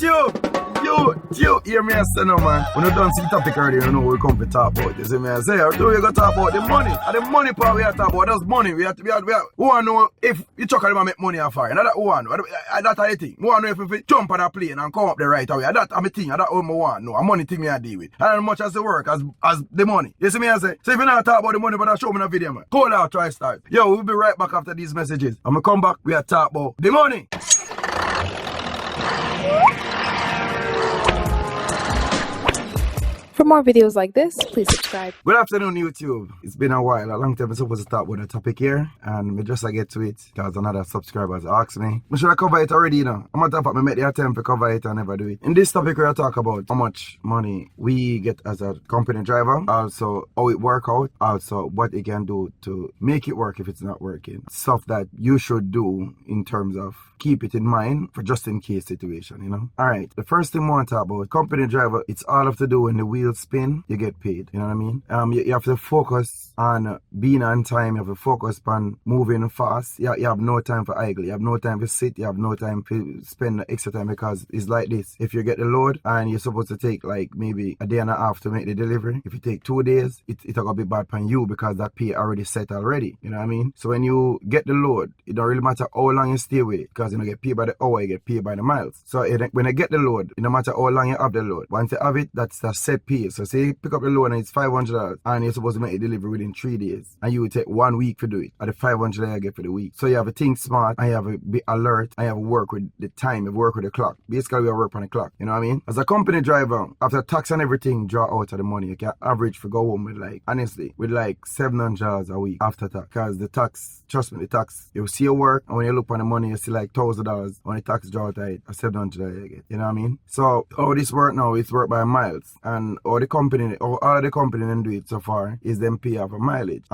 You hear me say no, man. When you done see the topic already, you know we come to talk about. You see me I say, do we go talk about the money? And the money part we have to talk about, that's money. We want to know if you talk about make money or fire. That's what we want. That's the thing. We want to know if we jump on a plane and come up the right away. That's the thing. That's what we want. No, a money thing me I deal with. And as much as the work as the money. You see me I say? So if you not talk about the money, but I show me in a video, man. Call out, try start. Yo, we'll be right back after these messages. I'm going to come back, we are talk about the money. For more videos like this, please subscribe. Good afternoon, YouTube. It's been a while, a long time I'm supposed to talk about the topic here, and me just get to it because another subscriber asked me. I should have covered it already, you know. I'm going to make the attempt to cover it and never do it. In this topic, we'll talk about how much money we get as a company driver, also how it works out, also what it can do to make it work if it's not working. Stuff that you should do in terms of keep it in mind for just in case situation, you know. Alright, the first thing we want to talk about company driver, it's all have to do when the wheels spin, you get paid. You know what I mean? You have to focus on being on time, you have to focus on moving fast. You have no time for idle, you have no time to sit, you have no time to spend extra time because it's like this. If you get the load and you're supposed to take like maybe a day and a half to make the delivery, if you take 2 days, it'll go be bad on you because that pay already set already. You know what I mean? So when you get the load, it don't really matter how long you stay with it because you don't get paid by the hour, you get paid by the miles. So when you get the load, it no matter how long you have the load, once you have it, that's a set pay. So say you pick up the load and it's $500 and you're supposed to make a delivery within 3 days and you will take 1 week to do it at the $500 you get for the week. So you have to think smart and you have to be alert and you have to work with the time, you have to work with the clock. Basically, we work on the clock. You know what I mean? As a company driver, after tax and everything draw out of the money, you can average for go home with like, honestly, with like $700 a week after tax. Because the tax, trust me, the tax, you see your work and when you look on the money, you see like $1,000 when the tax draw out of it, $700 you get. You know what I mean? So how this work now, it's work by miles. And all the company then do it so far is them pay off a mileage,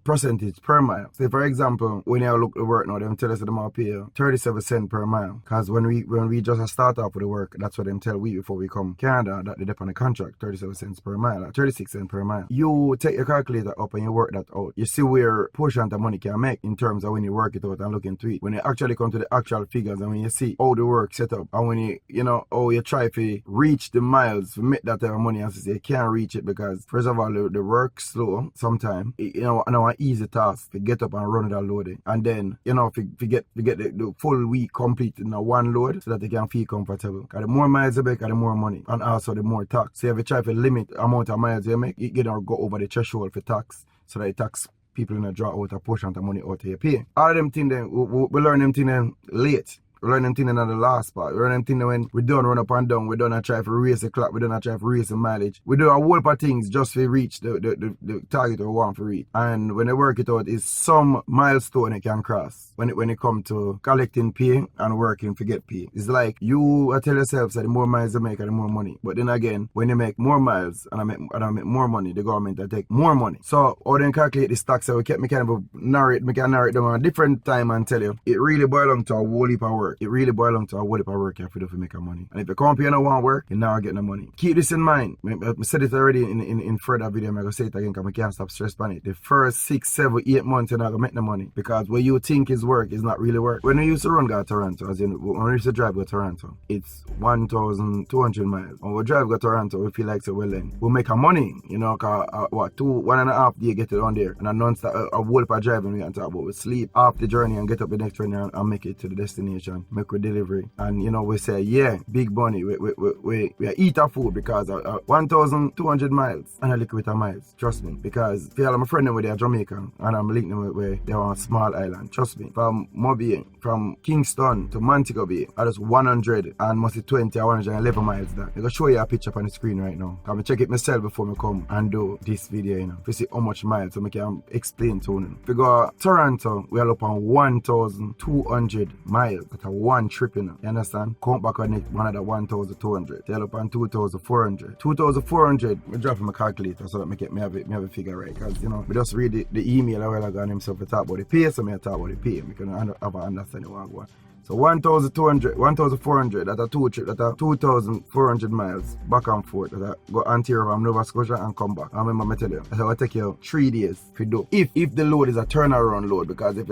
percentage per mile. Say for example, when you look at the work now, them tell us that them will pay you 37 cents per mile. Because when we just start off with the work, that's what them tell we before we come Canada, that they depend on the contract, 37 cents per mile, or 36 cents per mile. You take your calculator up and you work that out. You see where portion of the money can make in terms of when you work it out and look into it. When you actually come to the actual figures and when you see how the work set up and when you know how you try to reach the miles to make that type of money, and say you can't reach it because first of all the work slow sometimes. You know, an easy task to get up and run that loading, and then you know if you get the full week complete in a one load so that they can feel comfortable. Because the more miles you make, the more money, and also the more tax. So if you try to limit the amount of miles you make, you don't go over the threshold for tax, so that the tax people in a draw out a portion of the money out of your pay. All of them things then we learn them things then late. We learn them things in the last part. We learn them things when we don't run up and down. We don't try to raise the clock. We don't try to raise the mileage. We do a whole lot of things just to reach the target we want to reach. And when they work it out, is some milestone it can cross when it comes to collecting pay and working to get pay. It's like you tell yourself that the more miles you make, the more money. But then again, when you make more miles and I make more money, the government will take more money. So how they calculate this tax, so we can kind of narrow it down at a different time and tell you it really boils down to a whole heap of work. It really boils down to a whole heap of work you have to do to make money. And if you come up here and don't want work, you're not getting the money. Keep this in mind. I said it already in further video, I'm going to say it again because I can't stop stressing on it. The first 6, 7, 8 months you're not going to make the money because what you think is work is not really work. When we used to run to Toronto, as in when we used to drive to Toronto, it's 1,200 miles. When we drive to Toronto, we feel like so well then we'll make our money, you know, because 1.5 days get it on there and a non-stop a whole heap of driving we can talk about. We sleep half the journey and get up the next journey and make it to the destination, make a delivery. And you know, we say, yeah, big money. We eat our food because 1,200 miles and a little bit of miles. Trust me. Because if you have a friend with they are Jamaican and I'm linking them with they are on a small island. Trust me. From Mobile, from Kingston to Montego Bay, I just 100 and must be 20 or 111 miles there. I'm going to show you a picture on the screen right now. I'm going to check it myself before I come and do this video, you know. To see how much miles so I can explain to you. If you go Toronto, we are up on 1,200 miles. That's a one trip, you know. You understand? Come back on it, another 1,200. Tell up on 2,400. 2,400, we drop my calculator so that me have a figure right. Because, you know, we just read the email a while ago and himself to talk about the pay, so I talk about the pay. We can have an understanding what I want. So 1,400, that are two trip, that are 2,400 miles back and forth. That are go Ontario from Nova Scotia and come back. I remember me tell you, that will take you 3 days if you do. If the load is a turnaround load, because if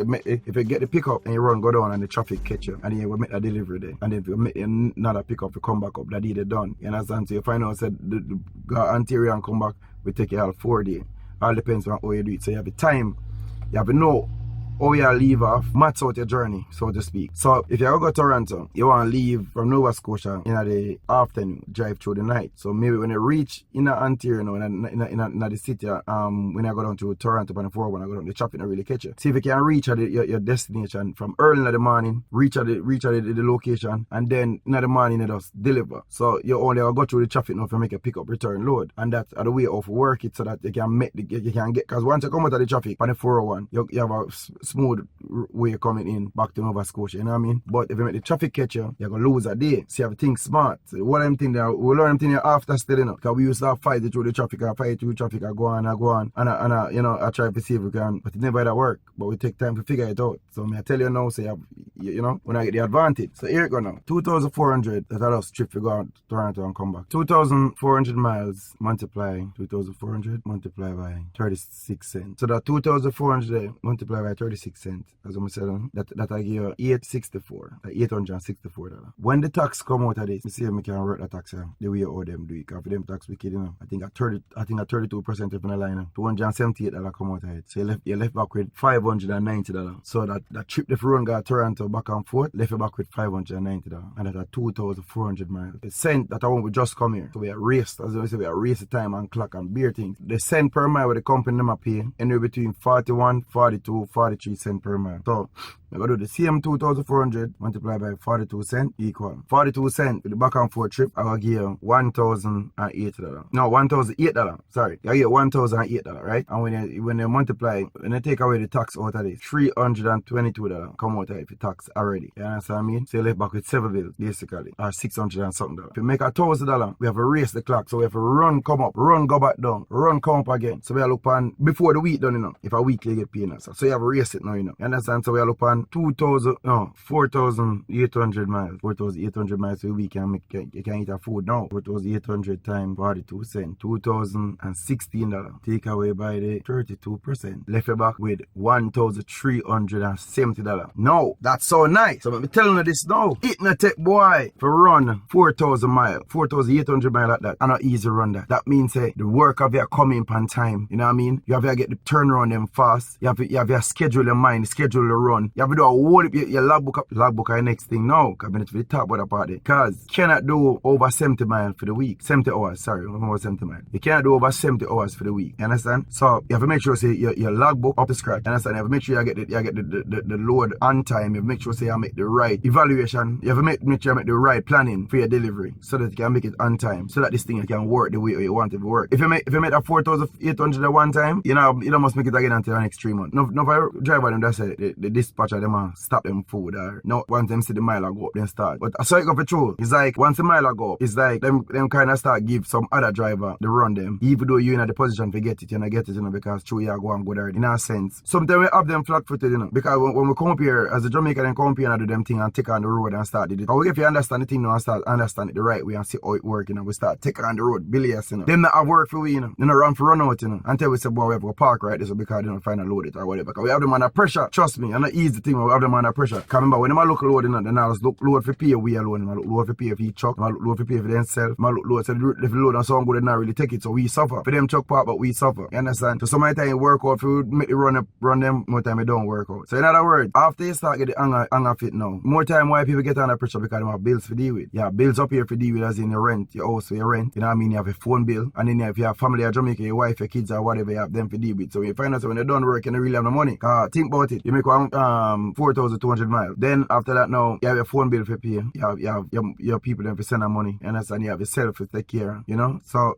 you get the pickup and you go down and the traffic catch you, and then you will make a delivery there. And then if you make another pickup, you come back up, that day they done. You understand? So you find out said go Ontario and come back, we take you all 4 days. All depends on how you do it. So you have the time, you have to know how you leave off, match out your journey, so to speak. So if you go to Toronto, you want to leave from Nova Scotia in the afternoon, drive through the night. So maybe when you reach in Ontario, in the city, when you go down to Toronto on the 401, I go down, the traffic not really catch you. See if you can reach at your destination from early in the morning, reach at the location, and then in the morning you just deliver. So you only go through the traffic now to make a pick-up return load. And that's the way of work it so that you can get, because once you come out of the traffic on the 401, you have a smooth way coming in back to Nova Scotia, you know what I mean? But if you make the traffic catch you, you're gonna lose a day. So you have to think smart. So what I'm thinking there, we learn them thing after still, you know, because we used to fight through the traffic, I go on, and I try to see if we can, but it never that work. But we take time to figure it out. So I tell you now, so you know, when I get the advantage. So here it go now. 2,400, that's a lot trip to go out to Toronto and come back. 2,400 miles multiply 2,400 multiply by 36 cents. So that 2,400 multiply by 36 cents, as I'm saying, that I give you $864. When the tax come out of this, you see if I can work the tax the way all them do it. Because for them tax wicked, you know. I think at 32% if in the line, $278 come out of it. So you left back with $590. So that trip if you run got Toronto back and forth, left you back with $590. And that's 2,400 miles. The cent that I want we just come here. So we are raced, as I say, we are race the time and clock and beer things. The cent per mile with the company them are paying anywhere between 41, 42, 43 cents per mile. So I'm going to do the same 2,400 multiplied by 42 cents equal 42 cents with the back and forth trip. I will give you $1,008. No, $1,008. Sorry, I get $1,008, right? And when you multiply, when you take away the tax out of this, $322 come out of it for tax already. You understand what I mean? So you left back with 7 bills basically, or $600 and something. If you make $1,000, we have to race the clock. So we have to run, come up, run, go back down, run, come up again. So we are look on before the week done, you know. If a weekly get paid, so you have to race it now, you know. You understand? So we are look on 4,800 miles. 4,800 miles a week you can eat a food now. 4,800 times 42 cents. $2,016. Take away by the 32%. Left you back with $1,370. No, that's so nice. So I'm telling you this now. It not take boy for run 4,000 miles. 4,800 miles like that. And not easy run that. That means the work of your coming on time. You know what I mean? You have to get the turnaround them fast. You have to schedule your mind, schedule the run. You have to do a whole your logbook up. Logbook are the next thing now. Because for the top of the party. Because you cannot do over 70 miles for the week. 70 hours, sorry, over 70 miles. You cannot do over 70 hours for the week. You understand? So you have to make sure say your logbook up to scratch. You understand? You have to make sure you get the load on time. You have to make sure say you make the right evaluation. You have to make sure you make the right planning for your delivery. So that you can make it on time. So that this thing can work the way you want it to work. If you make that 4,800 at one time, you know, you don't must make it again until the next 3 months. No driver them that say the dispatcher them stop them food or no once them see the mile go up then start. But so it go for true. It's like once the mile go up, it's like them kind of start give some other driver the run them. Even though you're in the position to get it, you know, because true you go and go there in a sense. Sometimes we have them flat footed, you know, because when we come up here as a Jamaican and come up here and do them thing and take on the road and start it. But if you understand the thing now and start understand it the right way and see how it work, you know, we start take on the road billions, you know. Them not have work for we, you know. They not run out, you know. Until we say, boy, we have to go park right there so because they don't find a load it or whatever. Because we have them under pressure. Trust me, and not easy thing we have them under pressure. Because remember, when they look load, you know, they not just look load for pay we alone. They look load for pay for each truck. They look load for pay for themselves. They look load. So if the load and someone good, they not really take it. So we suffer. For them truck part, but we suffer. You understand? So some of the time you work out, if you make the run them, more time you don't work out. So in other words, after you start get the anger fit now, more time why people get under pressure because they have bills to deal with. You have bills up here for deal with as in your rent, your house for your rent. You know what I mean? You have a phone bill. And then if you have family in Jamaica, your wife, your kids or whatever, you have them for deal with. So when you find out when they don't work and they really have no money. Think about it. You make 4,200 miles. Then after that now, you have your phone bill for pay. You have your people then for send them money. You understand? You have yourself to take care of, you know? So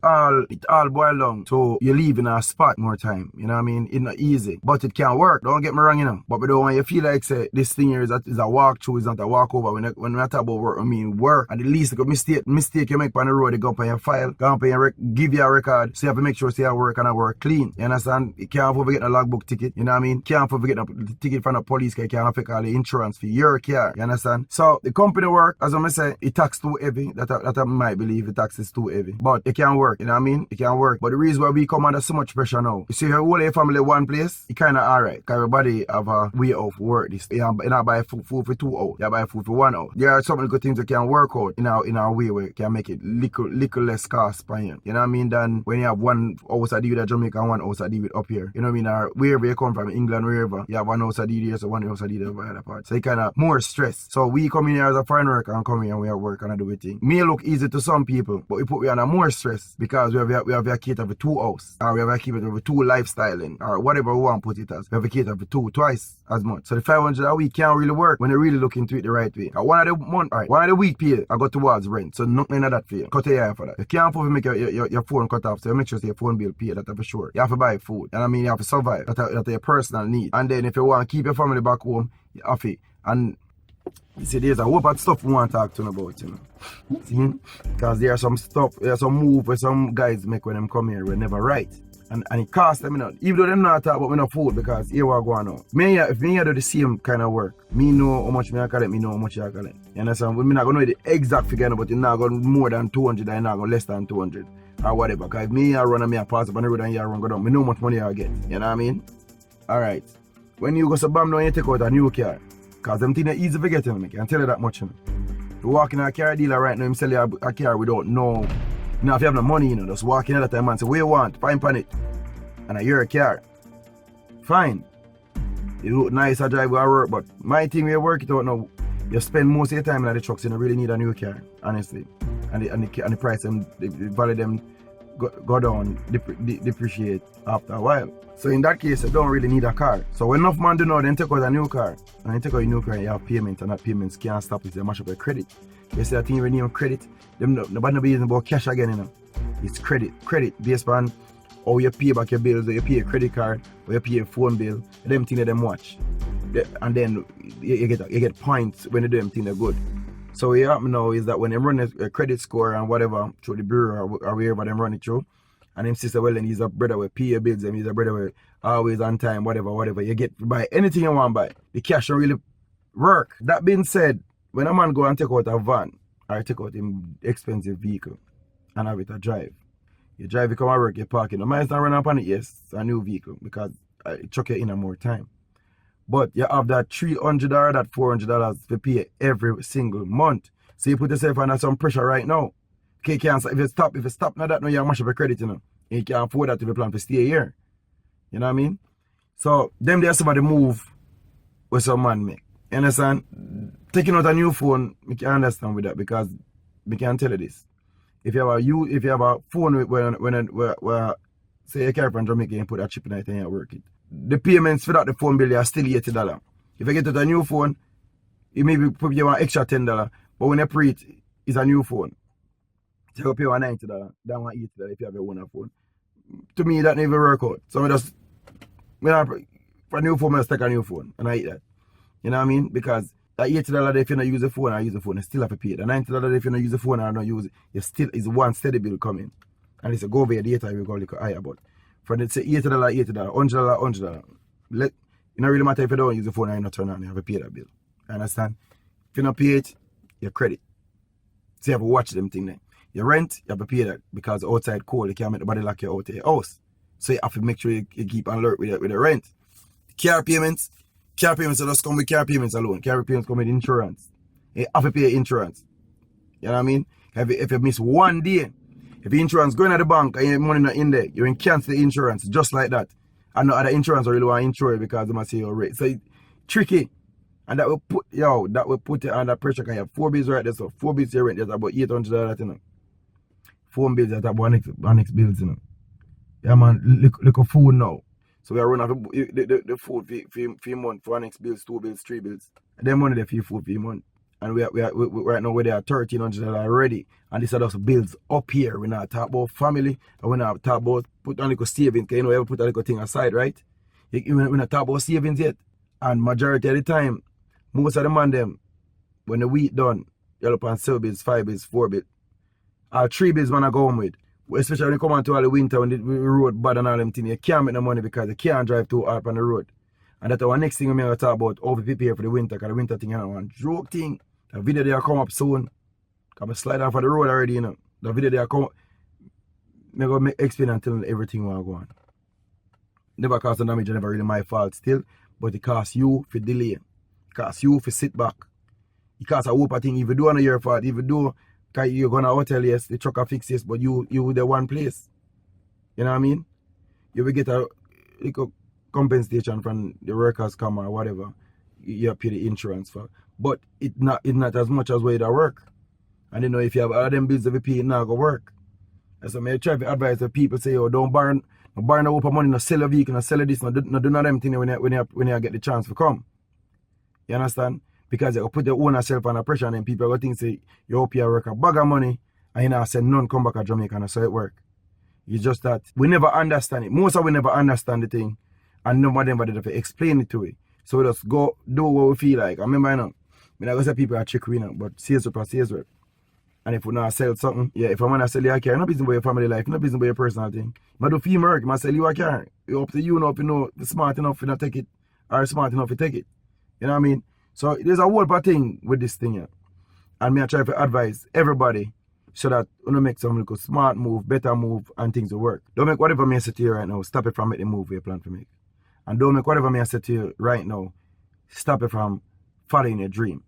it all boils down to you leave in a spot more time. You know what I mean? It's not easy. But it can work. Don't get me wrong, you know. But we don't want you feel like say this thing here is a walk through, it's not a walk over. When we talk about work, I mean work. And the least mistake you make on the road, you go up on your file, go up on your give you a record. So you have to make sure say you work and I work clean. You understand? You can't forget a logbook ticket. You know what I mean? Can't forget a ticket from the police because it can affect all the insurance for your car. You understand? So the company work, as I say, it tax too heavy. That I might believe the tax is too heavy. But it can work, you know what I mean? It can work. But the reason why we come under so much pressure now, you see, if you hold your family one place, it kinda alright. Cause everybody have a way of work this. You not buy food for 2 hours, you buy food for 1 hour. There are some good things that can work out in our way where it can make it little less cost per year. You know what I mean? Than when you have 1 house a deal with Jamaica and 1 house a deal with up here. You know what I mean? Or wherever you come from, England, wherever, you have 1 house a deal here, so 1 house a deal over the other part. So it kinda more stress. So we come in here as a foreign worker and come here and we have work and do it thing. May look easy to some people, but we put we under more stress because we have a cater for 2 house, or we have a cater for 2 lifestyling, or whatever we want to put it as. We have a cater for 2 twice as much. So the 500 a week can't really work when you really look into it the right way. One of the week pay I go towards rent, so nothing of that for you. Cut your eye for that. You can't afford to make your phone cut off, so you make sure your phone bill pay that for sure. You have to buy food, and I mean you have to survive. That's your personal need. And then if you want to keep your family back home, you have to. And you see, there's a whole lot of stuff we want to talk to them about, you know. See? Because there's some move where some guys make when them come here, we're never right. And it costs them, you know. Even though them not talk about me no food, because here we're going on. If me do the same kind of work, me know how much me I collect, me know how much I collect. You understand? We not going to know the exact figure, but you're not going more than 200, and not going less than 200. Or whatever. Because if me I run and me I pass up on the road and you run go down, me know how much money I get. You know what I mean? Alright. When you go to BAM now, you take out a new car. Because them things are easy to get in, I can tell you that much. You know. You walk in a car dealer right now, him sell you a car without no. Now if you have no money, you know, just walk in at that time and say, what you want? Fine pan it. And you're a car. Fine. You look nice, I drive, I work, but my thing where you work it out now, you spend most of your time in the trucks, you don't really need a new car, honestly. And the price, the value them go down, depreciate after a while. So in that case, you don't really need a car. So when enough man do know, then take out a new car. And then take out a new car and you have payment, and that payments can't stop if they mash up your credit. You see that thing when you have credit, nobody no be using about cash again, you know. It's credit based on how you pay back your bills, or you pay a credit card, or you pay a phone bill, them things that them watch. And then you get points when you do them things they're good. So what happen now is that when they run a credit score and whatever through the bureau or wherever them run it through, and them sister, well then he's a brother with pay your bills, and he's a brother with always on time, whatever. You get buy anything you want to buy. The cash don't really work. That being said, when a man go and take out a van or take out an expensive vehicle and have it a drive, you drive, you come and work, you park it. No matter not run up on it, yes, it's a new vehicle because it chuck you in a more time. But you have that $300 or that $400 to pay every single month. So you put yourself under some pressure right now. Okay, you can't, if you stop now that, now you mash up your credit, you know. And you can't afford that if you plan to stay here. You know what I mean? So, them there's somebody move with some man make. You understand? Taking out a new phone, we can understand with that because we can tell you this. If you have a phone where say you carry from Jamaica and put a chip in it and you work it, the payments for that the phone bill are still $80. If you get a new phone, it maybe put you an extra $10, but when you pre it, it's a new phone. So you pay $90, that one $80 if you have a one phone. To me, that never work out. So for a new phone, I just take a new phone and I eat that. You know what I mean? Because that $80 if you don't use the phone, I use the phone, you still have to pay it. The $90 if you don't use the phone, I don't use it, you still is one steady bill coming. And it's a go over your data, you go a little higher. But for the say $80, $100. It don't really matter if you don't use the phone and you don't turn on, you have to pay that bill. You understand? If you don't pay it, your credit. So you have to watch them thing then. Your rent, you have to pay that because outside cold, you can't make the body lock you out of your house. So you have to make sure you keep alert with the rent. Car payments just come with car payments alone. Car payments come with insurance. You have to pay insurance. You know what I mean? If you miss one day, if the insurance going at the bank and your money not in there, you can cancel the insurance just like that. And no other insurance really want to insure it because they must say your rate. So it's tricky. And that will put you under pressure because you have 4 bills right there. So 4 bills your rent, that's about $800, you know. 4 bills, that's about next bills, you know. Yeah man, look at food now. So we are running out the food for month, for next bills, 2 bills, 3 bills. And then money there for food for month. And we right now we're there at $1,300 already. And these are just bills up here. We're not talking about family, and we're not talking about put on little savings, because you know, you ever put a little thing aside, right? We're not talking about savings yet. And majority of the time, most of the man them, when the week done, you're up on 7 bills, 5 bills, 4 bills. 3 bills man I go home with. Especially when you come on to all the winter when the road bad and all them things, you can't make no money because you can't drive too hard on the road. And that's our next thing we're going to talk about, how to prepare for the winter, because the winter thing, you know, one joke thing. The video they are come up soon. Because I slide off of the road already, you know. The video they are come up. I'm going to explain until everything will go on. Never cause the damage, never really my fault still. But it costs you for delay. It costs you for sit back. It costs a whoop thing. If you do on your fault, if you do, because you're going to hotel, yes, the truck will fix this, but you the one place. You know what I mean? You will get a compensation from the workers come or whatever. You pay the insurance for. But it's not as much as where it work. And you know, if you have all them bills to pay, it not going to work. And so I try to advise the people, say, oh, don't borrow no open money, no sell a vehicle, no sell this, no do none of them things when you get the chance to come. You understand? Because you put your own self under pressure and then people are going to think, say, you hope you work a bag of money and you know, say none come back to Jamaica and so it work. It's just that we never understand it. Most of we never understand the thing and nobody did to explain it to it. So we just go do what we feel like. I remember, you know, I go say people are trickery, you know, but sales up or sales work. And if we not sell something, yeah, if I want to sell you a car, no business about your family life, no business about your personal thing. But do feel work, I sell you a car. It's up to you now if you know smart enough to not take it or smart enough to take it. You know what I mean? So there's a whole lot of thing with this thing here. And me I try to advise everybody so that you know, make some little smart move, better move, and things will work. Don't make whatever me I say to you right now, stop it from making the move you plan to make. And don't make whatever me I say to you right now, stop it from following your dream.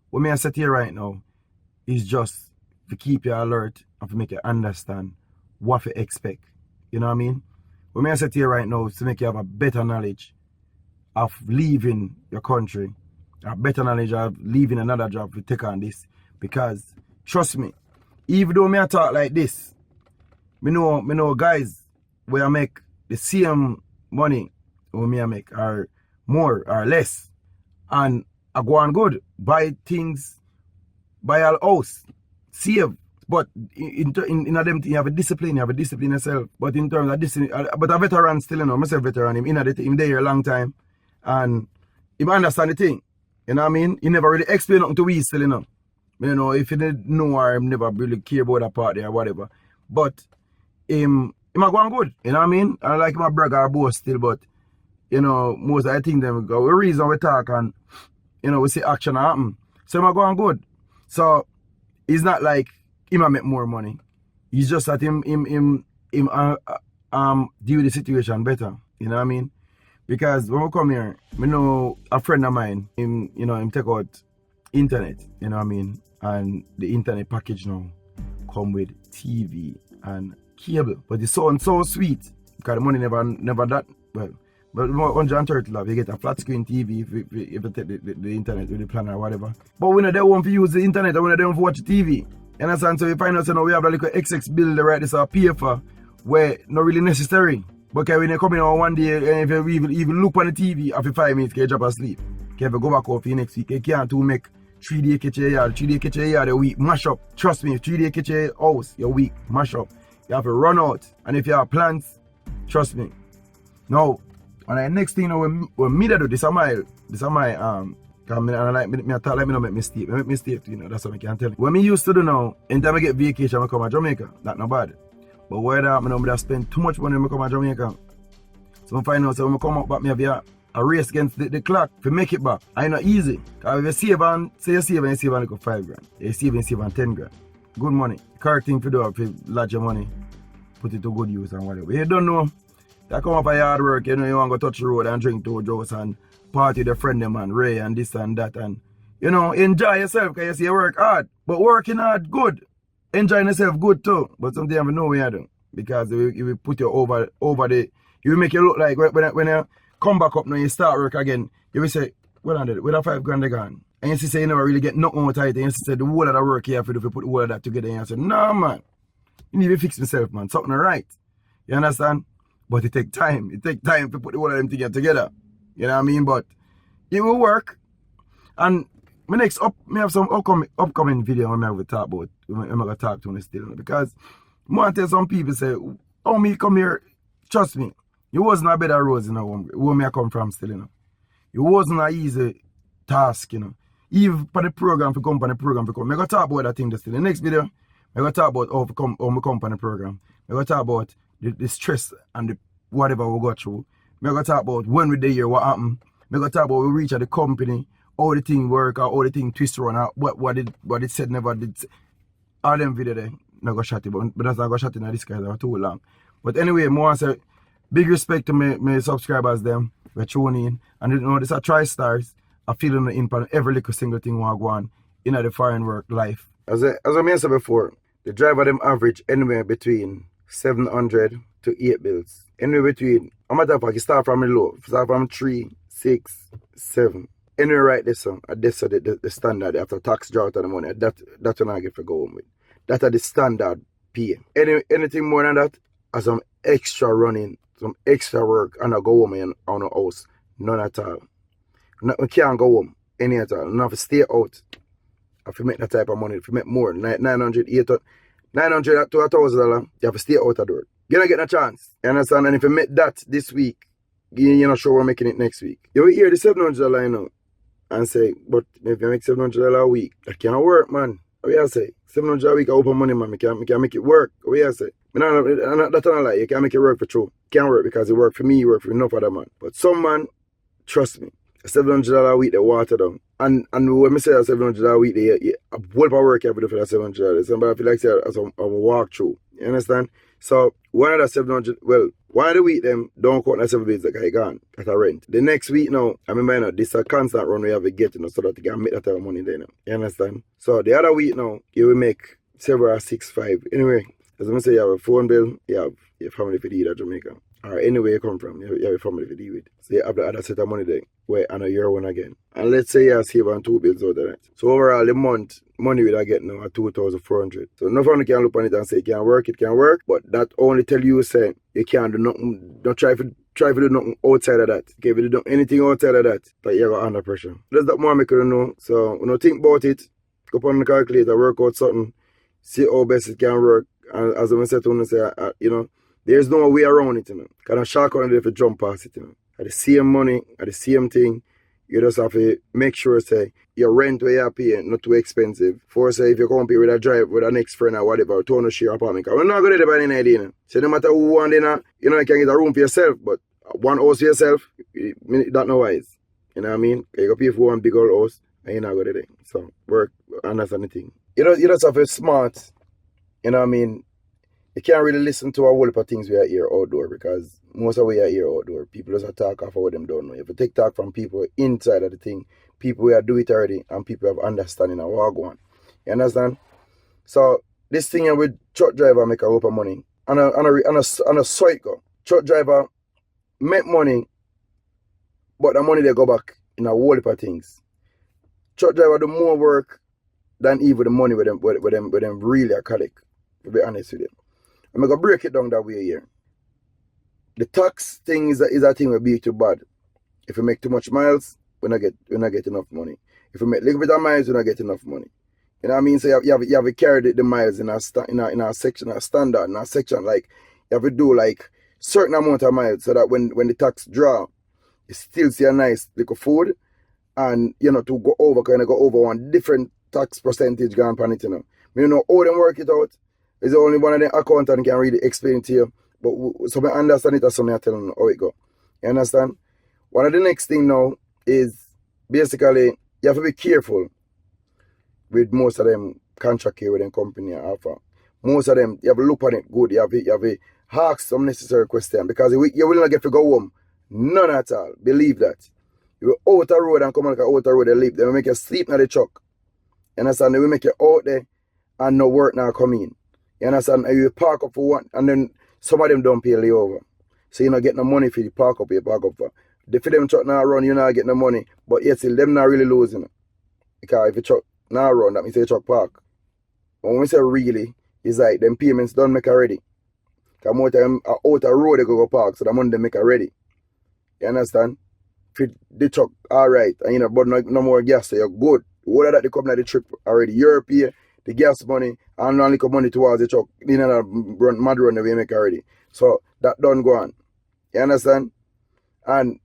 What me I say to you right now is just to keep you alert and to make you understand what to expect. You know what I mean? What me I say to you right now is to make you have a better knowledge of leaving your country, a better knowledge of leaving another job to take on this. Because trust me, even though me I talk like this, me know guys where I make the same money or me I make or more or less, and I go on good, buy things, buy a house, save. But in them things, you have a discipline yourself. But in terms of discipline, but a veteran still, you know, myself veteran, him there a long time, and he understand the thing. You know what I mean? He never really explain nothing to we still, you know. You know, if he didn't know or him never really care about that part there or whatever. But him a going good, you know what I mean? I like my brother or boss still, but you know, most of the things them go. The reason we talk and you know we see action happen. So him a going good. So it's not like him a make more money. It's just that him deal with the situation better. You know what I mean? Because when we come here, we know a friend of mine, him take out internet, you know what I mean? And the internet package now come with TV and cable. But it sounds so sweet because the money never that well. But 130 love, you get a flat screen TV if you take the internet with the plan or whatever. But we know they want to use the internet and we know they want to watch TV. You understand? So we find out so now we have a little XX bill right this or pay for where not really necessary. But when you come in on one day and if you even look on the TV after 5 minutes, you drop asleep. If you go back off for next week, you can't to make 3-day kitchen yard, 3-day kitchen yard a week, mash up. Trust me, 3-day kitchen house, your week, mash up. You have to run out. And if you have plans, trust me. Now, and the next thing you know, when me do this is my because I like me talk like me don't make mistake. I make mistake, you know, that's what I can tell you. When me used to do now, anytime I get vacation, I come to Jamaica. That's not bad. But where that I spend too much money when I come to Jamaica. So I find out so when I come up back, me have a race against the clock to make it back. I not easy. Because if you save on, say you save on like 5 grand. You save on 10 grand. Good money. Correct thing to do if you lodge your money, put it to good use and whatever. You don't know. You come up a hard work, you know, you want to go touch the road and drink 2 drinks and party with your friend them and Ray and this and that and you know, enjoy yourself because you see you work hard. But working hard good. Enjoying yourself good too. But sometimes you know what you do. Because it will put you over the it will make you look like when you come back up now you start work again, you will say, well under with a 5 grand they gone. And you see say you never really get nothing out of it and you say the whole of the work you have to do if you put the whole of that together and you say, no man, you need to fix yourself man, something right. You understand? But it take time. It take time to put the whole of them together. You know what I mean? But it will work. And me have some upcoming video when I will talk about. I'm gonna talk to them still because I want to tell some people say, oh me come here, trust me, it wasn't a better road, you know, where me I come from still, you know. It wasn't an easy task, you know. Even for the program for come. I'm gonna talk about that thing still. In the next video, I'm gonna talk about how my company program. I'm gonna talk about the stress and the whatever we go through Me go talk about when we dey here, what happened. Me go talk about we reach at the company, how the thing work, or how the thing twist around, or what it said never did. All them video there, me go shot it, but that's not go shot in this guys are too long. But anyway, more say big respect to my subscribers them. We're tuning in. And you know this are TriStars. I feel in the impact every little single thing we go on in the foreign work life. As I mentioned before, the driver them average anywhere between 700 to 8 bills. Anywhere between, I'm matter of fact, you start from the low. Start from 3, 6, 7. Anyway, right this song, that's the standard after tax drought and the money. That's when I get to go home with. That's the standard pay. Anything more than that, as some extra running, some extra work, and I go home in on a house. None at all. I can't go home any at all. I have to stay out. If you make that type of money, if you make more, 900 to $1,000, you have to stay out of the door. You're not getting a chance. You understand? And if you make that this week, you're not sure we're making it next week. You will hear the $700 you know, and say, but if you make $700 a week, that can't work, man. What you say? $700 a week, I open money, man. I can't make it work. What you say? That's not a lie. You can't make it work for true. It can't work because it work for me, it work for enough other man. But some man, trust me, $700 a week, they water down. And when I say $700 a week, a whole of work you have to do for that $700. Somebody feel like say as a walk through. You understand? So one of the 700, well, one of the week them don't count that 7 days like I gone at a rent. The next week now, I remember you know, this is a constant run we have to get, you know, so that you can make that type of money there now. You understand? So the other week now, you will make several 6, 5. Anyway, as I say, you have a phone bill, you have your family for the Jamaica. Or anywhere you come from, you have a family to deal with. So you have the other set of money there, where and a year one again. And let's say you save on 2 bills out of that. So overall, the month, money will I get now at 2,400. So no one can look on it and say it can work, but that only tell you say you can't do nothing, don't try to do nothing outside of that. Okay, if you do anything outside of that you're under pressure. That's that more I make you know. So when you think about it, go up on the calculator, work out something, see how best it can work. And as I said to you, say, you know, there's no way around it, you know. Because a shark on if you jump past it, you know. At the same money, at the same thing, you just have to make sure, say, your rent where you're paying, not too expensive. For, say, if you come here with a drive with a next friend or whatever, to own share apartment. Because we're not going to buy any idea, you know. So no matter who want dinner, you know, you can get a room for yourself, but one house for yourself, that's not wise. You know what I mean? You go pay for one big old house, and you're not going to do it. So, work, and that's anything. You just have to be smart, you know what I mean? You can't really listen to a whole heap of things we are here outdoor because most of we are here outdoor. People just talk off of what them don't know. You have to take talk from people inside of the thing, people who are do it already, and people have understanding of what go on. You understand? So this thing here with truck driver make a lot of money. And a cycle. Truck driver make money, but the money they go back in a whole heap of things. Truck driver do more work than even the money with them really are collect, to be honest with you. I'm going to break it down that way here. The tax thing is a thing will be too bad. If you make too much miles, we not get enough money. If you make a little bit of miles, we not get enough money. You know what I mean? So you have to carry the miles in a section, a standard, in a section. Like, you have to do like certain amount of miles so that when the tax draw, you still see a nice little food. And, you know, to go over one different tax percentage gone on it, you know. You know how them work it out. It's only one of the accountant can really explain it to you. But so I understand it as something I tell them how it go. You understand? One of the next thing now is basically you have to be careful with most of them contract here with them company offer. Most of them, you have to look at it good. You have to ask some necessary question because you will not get to go home. None at all. Believe that. You will out the road and come on out the road and leave. They will make you sleep in the truck. You understand? They will make you out there and no work now come in. You understand? And you park up for one, and then some of them don't pay layover. So you not get no money for the park up for. If them truck now run, you not get no money. But yet still, them not really losing. Because if the truck now run, that means the truck park. But when we say really, it's like them payments don't make already. Because more time out the road they go park, so the money they make already. You understand? If the truck alright, and you know, but no more gas, so you're good. All of that they come like the trip already. You're pay the gas money and only come money towards the truck. You know, mad run the way make already. So that don't go on. You understand? And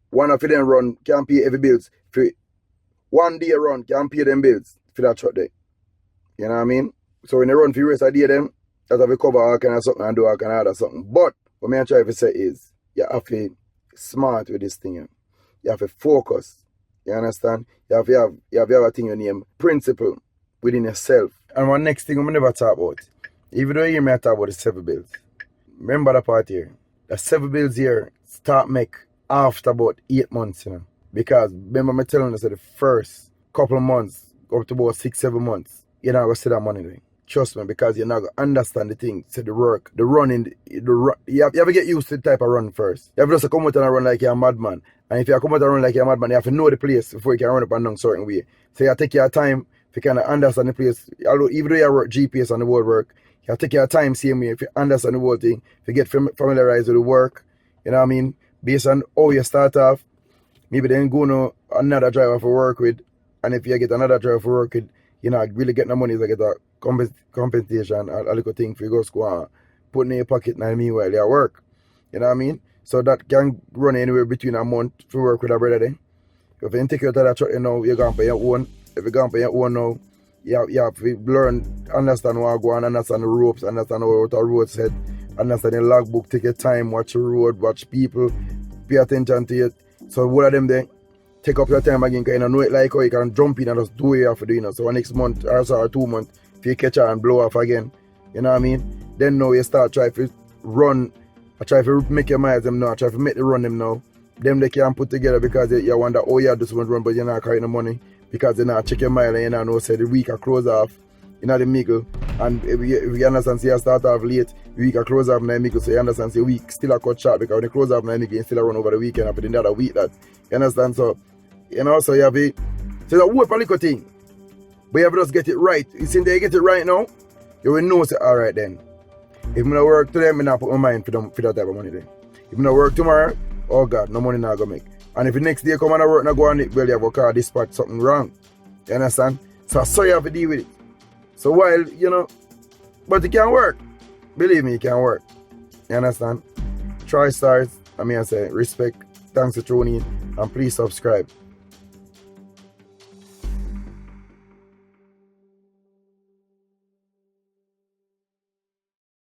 one of them run can pay every bills. For one day run can pay them bills for that truck there. You know what I mean? So when they run for the rest of the day them, that have to cover all kind of something and do all kind of other something. But what I'm trying to say is you have to smart with this thing. You have to focus. You understand? You have a thing you name principle within yourself. And one next thing I'm never talk about. Even though you hear me talk about the 7 bills. Remember the part here. The 7 bills here start make after about 8 months, Because remember me telling you, so the first couple of months, up to about 6-7 months, you're not gonna see that money doing. Trust me, because you're not gonna understand the thing, so the work, the running, you have to get used to the type of run first. You have to just come out and run like you're a madman. And if you come out and run like you're a madman, you have to know the place before you can run up and down certain way. So you have to take your time to kind of understand the place. Even though you work GPS on the whole work, you have to take your time same way if you understand the whole thing, if you get familiarized with the work, you know what I mean? Based on how you start off, maybe then go to another driver for work with, and if you get another driver for work with, you know, really get the money to get a compensation, a little thing for you go school and put in your pocket now meanwhile you work. You know what I mean? So that can run anywhere between a month to work with a brother then. If you take out of that truck, you're going to pay your own. If you're going to pay your own now, you have to learn, understand what go on, understand the ropes, understand what the road said, understand the logbook, take your time, watch the road, watch people, pay attention to it. So one of them there, take up your time again, because you know it like how you can jump in and just do what you have to do, So next month or 2 months, if you catch her and blow off again, you know what I mean? Then now you start try to run, I try to make your miles them now, I try to make the run them now. Them they can put together because you wonder, oh yeah, this one run, but you're not carrying the money because they not check your mile and you not know, say the week I close off, you know the middle. And if you understand, say you start off late, the week I close off in the middle, so you understand, say week still a cut short because when you close off in the middle, you still run over the weekend after the other week that. You understand? So, so you have a, so it's a whole political thing. But you have to just get it right. You see, they get it right now, you will know, say, alright then. If I don't work today, I not put my mind for that type of money then. If I don't work tomorrow, oh God, no money not gonna make. And if the next day come and I work and go on it, well, you have to call this part something wrong. You understand? So you have to deal with it. So while, but it can work. Believe me, it can work. You understand? Try stars. I say respect. Thanks for tuning in. And please subscribe.